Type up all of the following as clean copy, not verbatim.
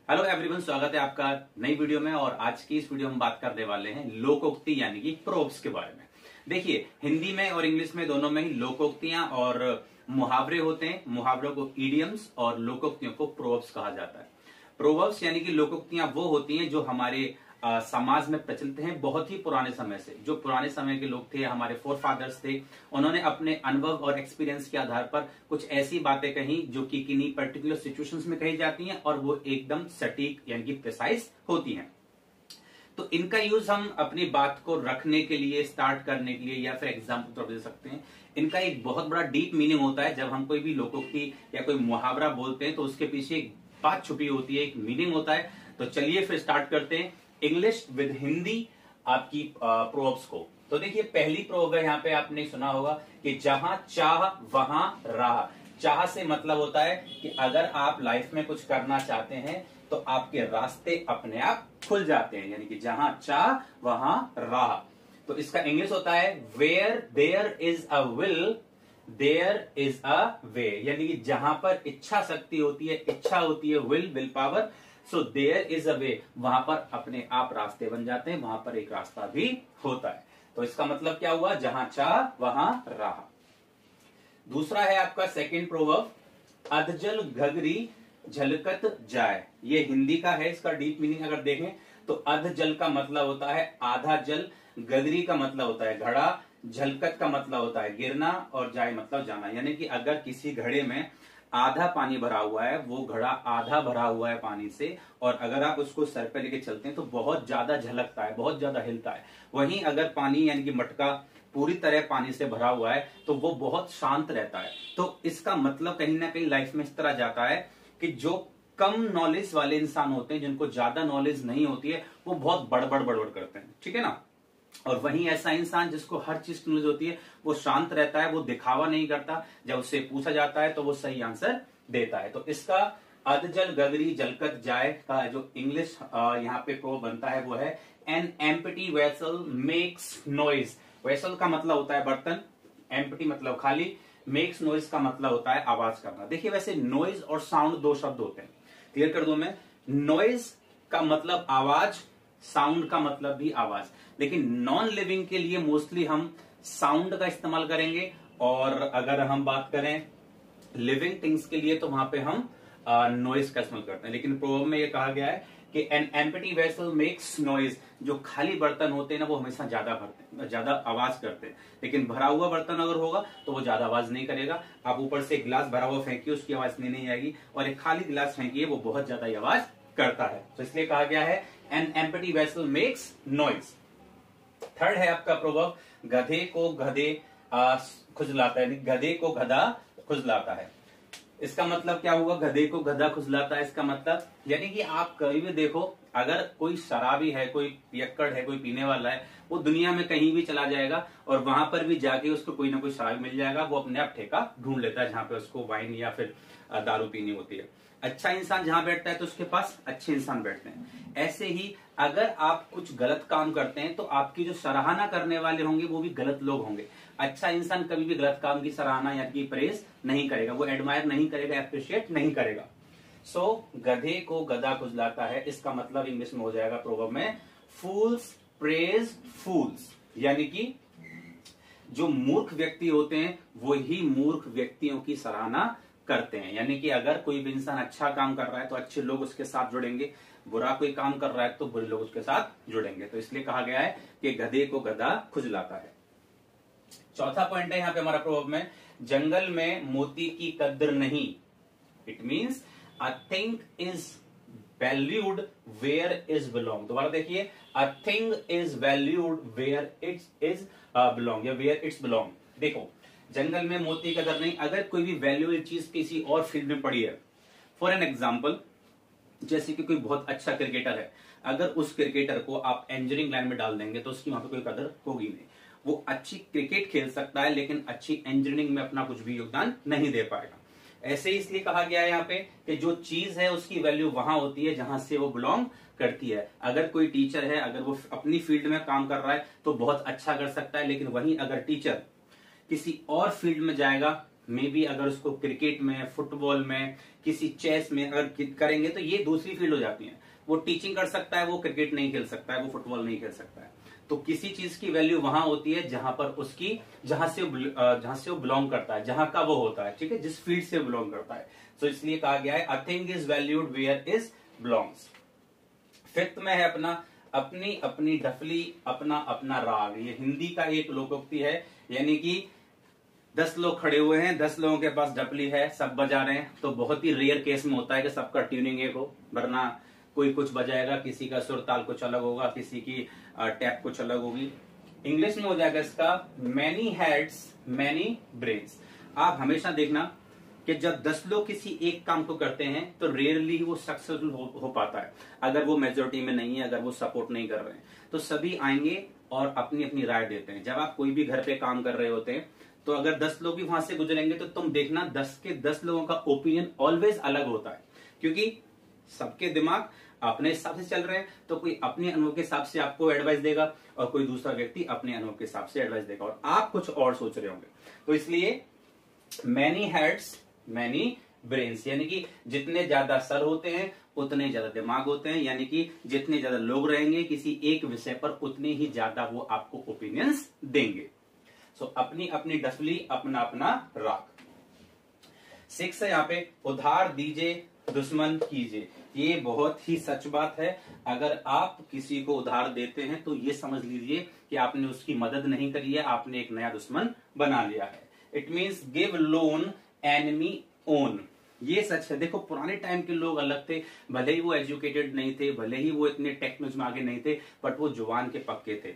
Hello everyone, स्वागत है आपका नई वीडियो में। और आज की इस वीडियो में बात करने वाले हैं लोकोक्ति यानी कि प्रोव्स के बारे में। देखिए, हिंदी में और इंग्लिश में दोनों में ही लोकोक्तियां और मुहावरे होते हैं। मुहावरों को इडियम्स और लोकोक्तियों को प्रोवर्ब्स कहा जाता है। प्रोवर्ब्स यानी कि लोकोक्तियां वो होती हैं जो हमारे समाज में प्रचलित हैं बहुत ही पुराने समय से। जो पुराने समय के लोग थे, हमारे फोर फादर्स थे, उन्होंने अपने अनुभव और एक्सपीरियंस के आधार पर कुछ ऐसी बातें कही जो कि किन्हीं पर्टिकुलर सिचुएशंस में कही जाती हैं और वो एकदम सटीक यानी कि प्रिसाइज होती हैं। तो इनका यूज हम अपनी बात को रखने के लिए, स्टार्ट करने के लिए या फिर एग्जाम्पल तौर पर दे सकते हैं। इनका एक बहुत बड़ा डीप मीनिंग होता है। जब हम कोई भी लोकोक्ति या कोई मुहावरा बोलते हैं तो उसके पीछे एक बात छुपी होती है, एक मीनिंग होता है। तो चलिए फिर स्टार्ट करते हैं इंग्लिश विद हिंदी आपकी प्रोवर्ब्स को। तो देखिए, पहली प्रोवर्ब है, यहाँ पे आपने सुना होगा कि जहां चाह वहां राह। चाह से मतलब होता है कि अगर आप लाइफ में कुछ करना चाहते हैं तो आपके रास्ते अपने आप खुल जाते हैं, यानी कि जहां चाह वहां राह। तो इसका इंग्लिश होता है where there is a will there is a way, यानी कि जहां पर इच्छा शक्ति होती है, इच्छा होती है, will power, so there is a way, वहां पर अपने आप रास्ते बन जाते हैं, वहां पर एक रास्ता भी होता है। तो इसका मतलब क्या हुआ? जहां चाह वहां राह। दूसरा है आपका सेकंड प्रोवर्ब, अधजल घगरी झलकत जाए। ये हिंदी का है। इसका डीप मीनिंग अगर देखें तो अधजल का मतलब होता है आधा जल, गगरी का मतलब होता है घड़ा, झलकत का मतलब होता है गिरना और जाए मतलब जाना। यानी कि अगर किसी घड़े में आधा पानी भरा हुआ है, वो घड़ा आधा भरा हुआ है पानी से, और अगर आप उसको सर पे लेके चलते हैं तो बहुत ज्यादा झलकता है, बहुत ज्यादा हिलता है। वहीं अगर पानी यानी कि मटका पूरी तरह पानी से भरा हुआ है तो वो बहुत शांत रहता है। तो इसका मतलब कहीं ना कहीं लाइफ में इस तरह जाता है कि जो कम नॉलेज वाले इंसान होते हैं, जिनको ज्यादा नॉलेज नहीं होती है, वो बहुत बड़बड़ करते हैं, ठीक है ना। और वहीं ऐसा इंसान जिसको हर चीज की नॉलेज होती है, वो शांत रहता है, वो दिखावा नहीं करता। जब उससे पूछा जाता है तो वो सही आंसर देता है। तो इसका अधजल गगरी झलकत जाए का जो इंग्लिश यहाँ पे प्रो बनता है वो है N empty vessel makes noise. Vessel का मतलब होता है बर्तन, एम्प्टी मतलब खाली, मेक्स नॉइज का मतलब होता है आवाज करना। देखिए, वैसे नॉइज और साउंड दो शब्द होते हैं, क्लियर कर दूं मैं। नॉइज का मतलब आवाज, साउंड का मतलब भी आवाज। लेकिन नॉन लिविंग के लिए मोस्टली हम साउंड का इस्तेमाल करेंगे, और अगर हम बात करें लिविंग थिंग्स के लिए तो वहां पे हम नॉइज का इस्तेमाल करते हैं। लेकिन प्रोवर्ब में ये कहा गया है कि N empty vessel makes noise. जो खाली बर्तन होते हैं ना, वो हमेशा ज्यादा आवाज करते हैं। लेकिन भरा हुआ बर्तन अगर होगा तो वो ज्यादा आवाज नहीं करेगा। आप ऊपर से एक गिलास भरा हुआ फेंकिए, उसकी आवाज नहीं आएगी, और एक खाली गिलास फेंकिए, वो बहुत ज्यादा आवाज करता है। तो इसलिए कहा गया है N empty vessel makes noise. Third है आपका प्रोवर्ब, गधे को गधे खुजलाता है, गधे को गधा खुजलाता है। इसका मतलब क्या हुआ? गधे को गधा खुजलाता है, इसका मतलब यानी कि आप कहीं भी देखो, अगर कोई शराबी है, कोई पियक्कड़ है, कोई पीने वाला है, वो दुनिया में कहीं भी चला जाएगा और वहां पर भी जाके उसको कोई ना कोई शराब मिल जाएगा। वो अपने आप ठेका ढूंढ लेता है जहां पे उसको वाइन या फिर दारू पीनी होती है। अच्छा इंसान जहां बैठता है तो उसके पास अच्छे इंसान बैठते हैं। ऐसे ही अगर आप कुछ गलत काम करते हैं तो आपकी जो सराहना करने वाले होंगे वो भी गलत लोग होंगे। अच्छा इंसान कभी भी गलत काम की सराहना या की प्रेज नहीं करेगा, वो एडमायर नहीं करेगा, अप्रिशिएट नहीं करेगा। सो गधे को गधा खुजलाता है, इसका मतलब इंग्लिश में हो जाएगा प्रोवर्ब में फूल्स प्रेज फूल्स, यानी कि जो मूर्ख व्यक्ति होते हैं वो ही मूर्ख व्यक्तियों की सराहना करते हैं। यानी कि अगर कोई भी इंसान अच्छा काम कर रहा है तो अच्छे लोग उसके साथ जुड़ेंगे, बुरा कोई काम कर रहा है तो बुरे लोग उसके साथ जुड़ेंगे। तो इसलिए कहा गया है कि गधे को गधा खुजलाता है। चौथा पॉइंट है यहाँ पे हमारा प्रोवर्ब में, जंगल में मोती की कद्र नहीं। It means a thing is valued where is belong. दोबारा देखिए, a thing is valued where it's is belong या वेयर इट्स बिलोंग। देखो, जंगल में मोती की कदर नहीं। अगर कोई भी वैल्यूएबल चीज किसी और फील्ड में पड़ी है, फॉर एन एग्जाम्पल, जैसे कि कोई बहुत अच्छा क्रिकेटर है, अगर उस क्रिकेटर को आप इंजीनियरिंग लाइन में डाल देंगे तो उसकी वहां पर कोई कदर होगी नहीं। वो अच्छी क्रिकेट खेल सकता है लेकिन अच्छी इंजीनियरिंग में अपना कुछ भी योगदान नहीं दे पाएगा। ऐसे ही इसलिए कहा गया है यहाँ पे कि जो चीज है उसकी वैल्यू वहां होती है जहां से वो बिलोंग करती है। अगर कोई टीचर है, अगर वो अपनी फील्ड में काम कर रहा है तो बहुत अच्छा कर सकता है, लेकिन वहीं अगर टीचर किसी और फील्ड में जाएगा, मे बी अगर उसको क्रिकेट में, फुटबॉल में, किसी चेस में अगर करेंगे तो ये दूसरी फील्ड हो जाती है। वो टीचिंग कर सकता है, वो क्रिकेट नहीं खेल सकता है, वो फुटबॉल नहीं खेल सकता है। तो किसी चीज की वैल्यू वहां होती है जहां पर उसकी, जहां से वो बिलोंग करता है, जहां का वो होता है, ठीक है, जिस फील्ड से बिलोंग करता है। तो इसलिए कहा गया है a thing is valued where is belongs. Fifth में है अपना अपनी अपनी डफली, अपना अपना राग। ये हिंदी का एक लोकोक्ति है, यानी कि 10 लोग खड़े हुए हैं, 10 लोगों के पास डफली है, सब बजा रहे हैं, तो बहुत ही रेयर केस में होता है कि सबका ट्यूनिंग एक हो, वरना कोई कुछ बजाएगा, किसी का सुर ताल कुछ अलग होगा, किसी की टैप कुछ अलग होगी। इंग्लिश में हो जाएगा इसका मैनी हेड्स मैनी ब्रेन्स। आप हमेशा देखना कि जब 10 लोग किसी एक काम को करते हैं तो रेयरली वो सक्सेसफुल हो पाता है। अगर वो मेजोरिटी में नहीं है, अगर वो सपोर्ट नहीं कर रहे हैं, तो सभी आएंगे और अपनी अपनी राय देते हैं। जब आप कोई भी घर पे काम कर रहे होते हैं तो अगर 10 लोग भी वहां से गुजरेंगे तो तुम देखना 10 के 10 लोगों का ओपिनियन ऑलवेज अलग होता है, क्योंकि सबके दिमाग अपने हिसाब से चल रहे हैं। तो कोई अपने अनुभव के हिसाब से आपको एडवाइस देगा और कोई दूसरा व्यक्ति अपने अनुभव के हिसाब से एडवाइस देगा, और आप कुछ और सोच रहे होंगे। तो इसलिए मैनी हेड्स मैनी ब्रेन्स, यानी कि जितने ज्यादा सर होते हैं उतने ज्यादा दिमाग होते हैं, यानी कि जितने ज्यादा लोग रहेंगे किसी एक विषय पर उतने ही ज्यादा वो आपको ओपिनियंस देंगे। सो अपनी अपनी डफली, अपना अपना राग। 6 है यहाँ पे उधार दीजिए दुश्मन कीजिए। ये बहुत ही सच बात है। अगर आप किसी को उधार देते हैं तो ये समझ लीजिए कि आपने उसकी मदद नहीं करी है, आपने एक नया दुश्मन बना लिया है। It means give loan enemy own. ये सच है। देखो पुराने टाइम के लोग अलग थे, भले ही वो एजुकेटेड नहीं थे, भले ही वो इतने टेक्नोलॉजी में आगे नहीं थे, बट वो जुबान के पक्के थे,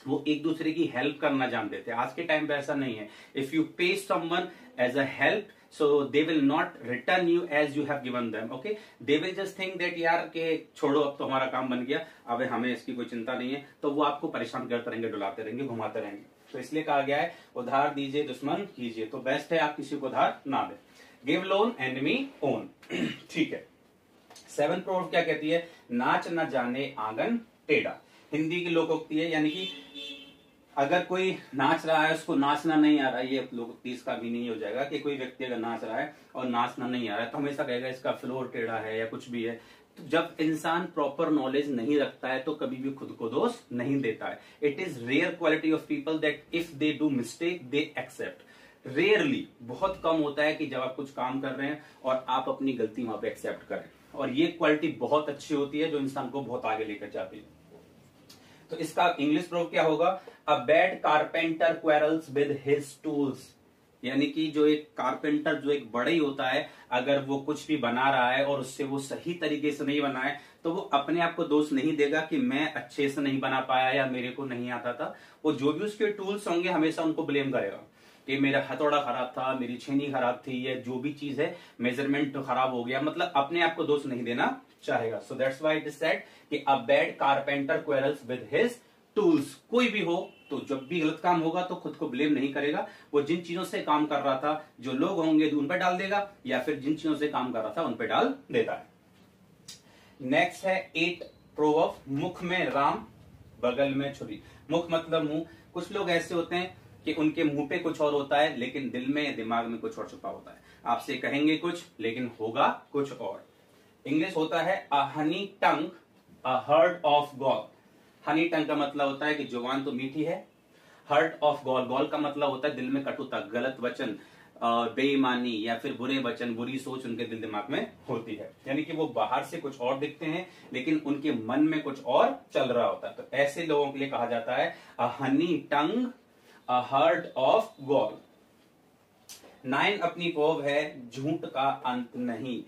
वो एक दूसरे की हेल्प करना जानते थे। आज के टाइम पे ऐसा नहीं है। If you pay someone as a help, so they will not return you as you have given them, okay? They will just think that यार के छोड़ो, अब तो हमारा काम बन गया, अब हमें इसकी कोई चिंता नहीं है, तो वो आपको परेशान करते रहेंगे, डुलाते रहेंगे, घुमाते रहेंगे। तो इसलिए कहा गया है उधार दीजिए दुश्मन कीजिए। तो बेस्ट है आप किसी को उधार ना दें। गिव लोन एनिमी ओन, ठीक है। 7 प्रोवर्ब क्या कहती है? नाच न जाने आंगन टेढ़ा। हिंदी की लोकोक्ति है, यानी कि अगर कोई नाच रहा है उसको नाचना नहीं आ रहा है, ये लोकोक्ति इसका भी नहीं हो जाएगा कि कोई व्यक्ति अगर नाच रहा है और नाचना नहीं आ रहा है तो हमेशा कहेगा इसका फ्लोर टेढ़ा है या कुछ भी है। तो जब इंसान प्रॉपर नॉलेज नहीं रखता है तो कभी भी खुद को दोष नहीं देता है। It is rare quality of people that if they do mistake they accept. Rarely, बहुत कम होता है कि जब आप कुछ काम कर रहे हैं और आप अपनी गलती वहां पे एक्सेप्ट करें, और ये क्वालिटी बहुत अच्छी होती है जो इंसान को बहुत आगे लेकर जाती है। तो इसका इंग्लिश प्रूफ क्या होगा? अ bad carpenter quarrels with his tools. यानी कि जो एक कारपेंटर, जो एक बढ़ई होता है, अगर वो कुछ भी बना रहा है और उससे वो सही तरीके से नहीं बना है तो वो अपने आप को दोष नहीं देगा कि मैं अच्छे से नहीं बना पाया या मेरे को नहीं आता था। वो जो भी उसके टूल्स होंगे हमेशा उनको ब्लेम करेगा कि मेरा हथौड़ा खराब था, मेरी छेनी खराब थी, या जो भी चीज है, मेजरमेंट खराब हो गया, मतलब अपने आप को दोष नहीं देना चाहेगा। So that's why it is said कि a bad carpenter quarrels with his tools. कोई भी हो तो जब भी गलत काम होगा तो खुद को ब्लेम नहीं करेगा, वो जिन चीजों से काम कर रहा था, जो लोग होंगे उन पर डाल देगा, या फिर जिन चीजों से काम कर रहा था उन पर डाल देता है। नेक्स्ट है 8 प्रोवर्ब, मुख में राम बगल में छुरी। मुख मतलब मुंह। कुछ लोग ऐसे होते हैं कि उनके मुंह पे कुछ और होता है लेकिन दिल में, दिमाग में कुछ और छुपा होता है। आपसे कहेंगे कुछ लेकिन होगा कुछ और। इंग्लिश होता है अ honey tongue a heart of gall. Honey टंग का मतलब होता है कि जुबान तो मीठी है। हर्ट ऑफ गॉल, गॉल का मतलब होता है दिल में कटुता, गलत वचन, बेईमानी या फिर बुरे वचन, बुरी सोच उनके दिल दिमाग में होती है। यानी कि वो बाहर से कुछ और दिखते हैं लेकिन उनके मन में कुछ और चल रहा होता है। तो ऐसे लोगों के लिए कहा जाता है अ honey tongue a heart of gall. 9 अपनी प्रोवर्ब है झूठ का अंत नहीं।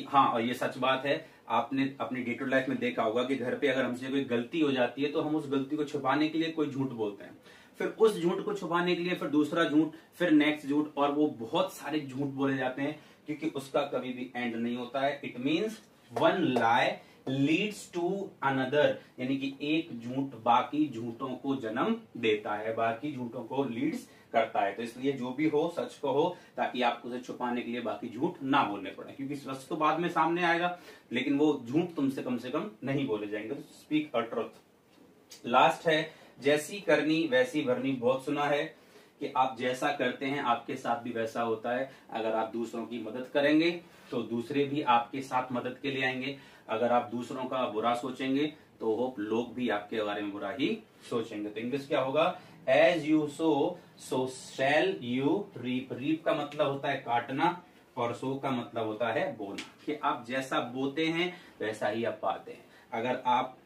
हाँ, और ये सच बात है। आपने अपनी डे टू लाइफ में देखा होगा कि घर पे अगर हमसे कोई गलती हो जाती है तो हम उस गलती को छुपाने के लिए कोई झूठ बोलते हैं, फिर उस झूठ को छुपाने के लिए फिर दूसरा झूठ, फिर नेक्स्ट झूठ, और वो बहुत सारे झूठ बोले जाते हैं क्योंकि उसका कभी भी एंड नहीं होता है। It means one lie leads to another, यानी कि एक झूठ बाकी झूठों को जन्म देता है, बाकी झूठों को लीड्स करता है। तो इसलिए जो भी हो सच को हो, ताकि आपको उसे छुपाने के लिए बाकी झूठ ना बोलने पड़े, क्योंकि सच तो बाद में सामने आएगा लेकिन वो झूठ तुमसे कम से कम नहीं बोले जाएंगे। तो स्पीक अ ट्रुथ। लास्ट है जैसी करनी वैसी भरनी। बहुत सुना है कि आप जैसा करते हैं आपके साथ भी वैसा होता है। अगर आप दूसरों की मदद करेंगे तो दूसरे भी आपके साथ मदद के लिए आएंगे। अगर आप दूसरों का बुरा सोचेंगे तो वो लोग भी आपके बारे में बुरा ही सोचेंगे। तो इंग्लिश क्या होगा, as you sow shall you reap. Reap का मतलब होता है काटना और सो का मतलब होता है बोना, कि आप जैसा बोते हैं वैसा ही आप पाते हैं। अगर आप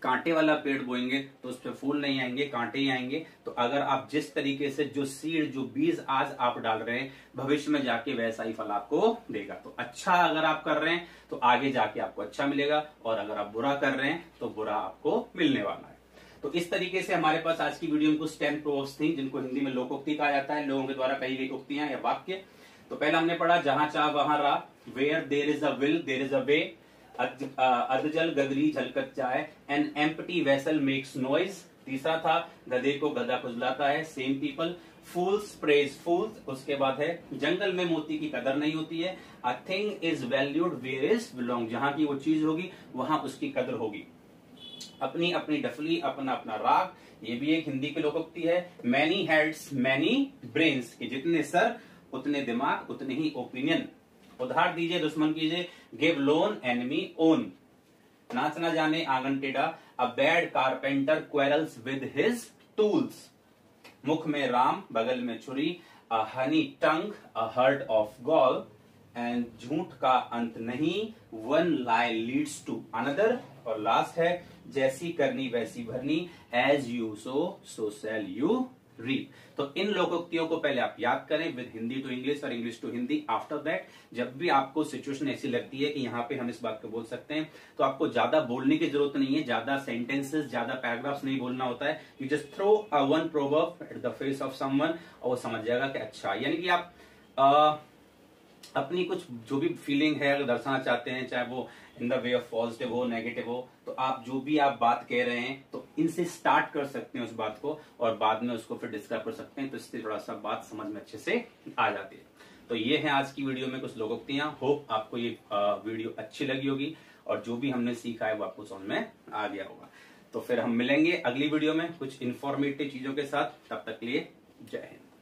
कांटे वाला पेड़ बोएंगे तो उस पर फूल नहीं आएंगे, कांटे ही आएंगे। तो अगर आप जिस तरीके से जो सीड जो बीज आज आप डाल रहे हैं भविष्य में जाके वैसा ही फल आपको देगा। तो अच्छा अगर आप कर रहे हैं तो आगे जाके आपको अच्छा मिलेगा, और अगर आप बुरा कर रहे हैं तो बुरा आपको मिलने वाला है। तो इस तरीके से हमारे पास आज की वीडियो में कुछ 10 प्रोवर्ब्स थी जिनको हिंदी में लोकोक्ति कहा जाता है, लोगों के द्वारा कही गई उक्तियां या वाक्य। तो पहला हमने पढ़ा जहां चाह वहां राह, where there is a will there is a way, अधजल गगरी झलकत चाय, an empty vessel makes noise. तीसरा था गधे को गधा खुजलाता है, same people, fools praise fools. उसके बाद है जंगल में मोती की कदर नहीं होती है, a thing is valued where is belong. जहां की वो चीज होगी वहां उसकी कदर होगी। अपनी अपनी डफली अपना अपना राग, ये भी एक हिंदी की लोकोक्ति है। मैनी हेड्स मैनी ब्रेन्स, कि जितने सर उतने दिमाग उतने ही ओपिनियन। उधार दीजिए दुश्मन कीजिए, गिव लोन एनिमी ओन। नाच ना जाने आंगन टेढ़ा, a bad carpenter quarrels with his tools. मुख में राम बगल में छुरी, a honey tongue a heart of gall, and झूठ का अंत नहीं, one lie leads to another. और लास्ट है जैसी करनी वैसी भरनी, as you sow shall you reap. तो इन लोकोक्तियों को पहले आप याद करें विद हिंदी टू इंग्लिश और English to Hindi. After that जब भी आपको सिचुएशन ऐसी लगती है कि यहाँ पे हम इस बात को बोल सकते हैं तो आपको ज्यादा बोलने की जरूरत नहीं है, ज्यादा सेंटेंसेस ज्यादा पैराग्राफ्स नहीं बोलना होता है। You just throw a one proverb at the face of someone और वो समझ जाएगा कि अच्छा, यानी कि आप अपनी कुछ जो भी फीलिंग है अगर दर्शाना चाहते हैं, चाहे वो in the way of positive हो नेगेटिव हो, तो आप जो भी आप बात कह रहे हैं तो इनसे स्टार्ट कर सकते हैं उस बात को और बाद में उसको फिर डिस्क्राइब कर सकते हैं। तो इससे थोड़ा सा बात समझ में अच्छे से आ जाती है। तो ये है आज की वीडियो में कुछ लोकोक्तियां। होप आपको ये वीडियो अच्छी लगी होगी और जो भी हमने सीखा है वो आपको समझ में आ गया होगा। तो फिर हम मिलेंगे अगली वीडियो में कुछ इंफॉर्मेटिव चीजों के साथ। तब तक के लिए जय हिंद।